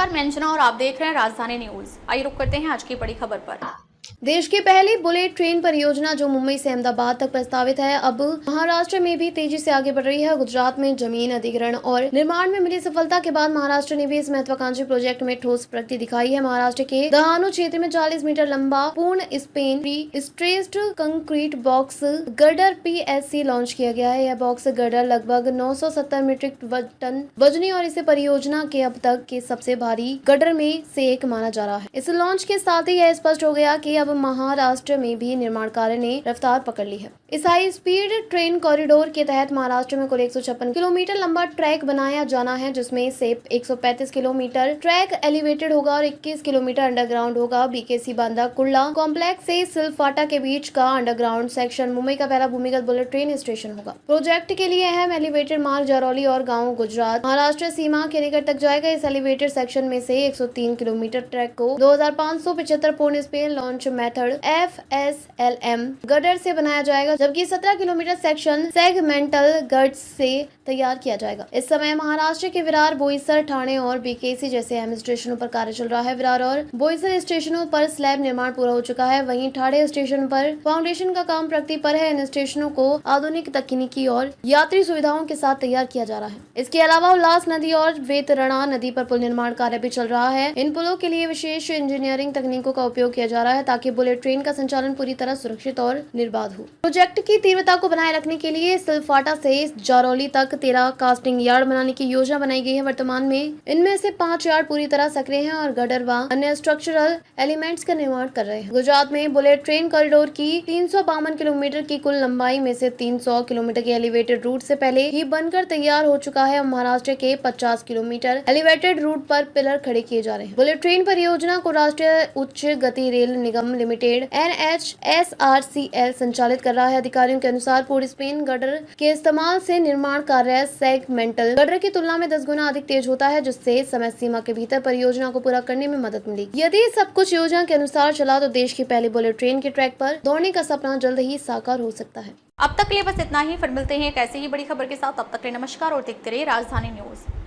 नमस्कार, मैं अंजना और आप देख रहे हैं राजधानी न्यूज। आइए रुक करते हैं आज की बड़ी खबर पर। देश की पहली बुलेट ट्रेन परियोजना जो मुंबई से अहमदाबाद तक प्रस्तावित है, अब महाराष्ट्र में भी तेजी से आगे बढ़ रही है। गुजरात में जमीन अधिग्रहण और निर्माण में मिली सफलता के बाद महाराष्ट्र ने भी इस महत्वाकांक्षी प्रोजेक्ट में ठोस प्रगति दिखाई है। महाराष्ट्र के दहानु क्षेत्र में 40 मीटर लंबा पूर्ण Spain pre stressed concrete box girder PSC launch किया गया है। यह बॉक्स गर्डर लगभग 970 मीट्रिक टन वजनी और इसे परियोजना के अब तक के सबसे भारी गर्डर में से एक माना जा रहा है। इस लॉन्च के साथ ही यह स्पष्ट हो गया कि अब महाराष्ट्र में भी निर्माण कार्य ने रफ्तार पकड़ ली है। इस हाई स्पीड ट्रेन कॉरिडोर के तहत महाराष्ट्र में कुल 156 किलोमीटर लंबा ट्रैक बनाया जाना है, जिसमें से 135 किलोमीटर ट्रैक एलिवेटेड होगा और 21 किलोमीटर अंडरग्राउंड होगा। BKC बांदा कुर्ला कॉम्प्लेक्स से सिलफाटा के बीच का अंडरग्राउंड सेक्शन मुंबई का पहला भूमिगत बुलेट ट्रेन स्टेशन होगा। प्रोजेक्ट के लिए अहम एलिवेटेड मार्ग जरौली और गाँव गुजरात महाराष्ट्र सीमा के निकट तक जाएगा। इस एलिवेटेड सेक्शन में से 103 किलोमीटर ट्रैक को 2575 पूर्ण Spain launch method FSLM girder से बनाया जाएगा, जबकि 17 किलोमीटर सेक्शन सेगमेंटल गर्ड्स से तैयार किया जाएगा। इस समय महाराष्ट्र के विरार, बोईसर, ठाणे और BKC जैसे अहम स्टेशनों पर कार्य चल रहा है। विरार और बोईसर स्टेशनों पर स्लैब निर्माण पूरा हो चुका है, वहीं ठाणे स्टेशन पर फाउंडेशन का काम प्रगति पर है। इन स्टेशनों को आधुनिक तकनीकी और यात्री सुविधाओं के साथ तैयार किया जा रहा है। इसके अलावा उल्लास नदी और वेतरणा नदी पर पुल निर्माण कार्य भी चल रहा है। इन पुलों के लिए विशेष इंजीनियरिंग तकनीकों का उपयोग किया जा रहा है ताकि बुलेट ट्रेन का संचालन पूरी तरह सुरक्षित और निर्बाध हो। प्रोजेक्ट की तीव्रता को बनाए रखने के लिए सिलफाटा से जारौली तक 13 कास्टिंग यार्ड बनाने की योजना बनाई गई है। वर्तमान में इनमें से 5 यार्ड पूरी तरह सक्रिय हैं और गर्डर व अन्य स्ट्रक्चरल एलिमेंट्स का निर्माण कर रहे हैं। गुजरात में बुलेट ट्रेन कॉरिडोर की 352 किलोमीटर की कुल लंबाई में से 300 किलोमीटर के एलिवेटेड रूट से पहले ही बनकर तैयार हो चुका है। महाराष्ट्र के 50 किलोमीटर एलिवेटेड रूट पर पिलर खड़े किए जा रहे हैं। बुलेट ट्रेन परियोजना को राष्ट्रीय उच्च गति रेल निगम लिमिटेड NHSRCL संचालित कर रहा है। अधिकारियों के अनुसार पूर्ण स्पेन गर्डर के इस्तेमाल से निर्माण कार्य सेगमेंटल गर्डर की तुलना में 10 गुना अधिक तेज होता है, जिससे समय सीमा के भीतर परियोजना को पूरा करने में मदद मिलेगी। यदि सब कुछ योजना के अनुसार चला तो देश की पहली बुलेट ट्रेन के ट्रैक पर दौड़ने का सपना जल्द ही साकार हो सकता है। अब तक के लिए बस इतना ही। फिर मिलते हैं एक ऐसी ही बड़ी खबर के साथ। तब तक के लिए नमस्कार और देखते रहिए राजधानी न्यूज।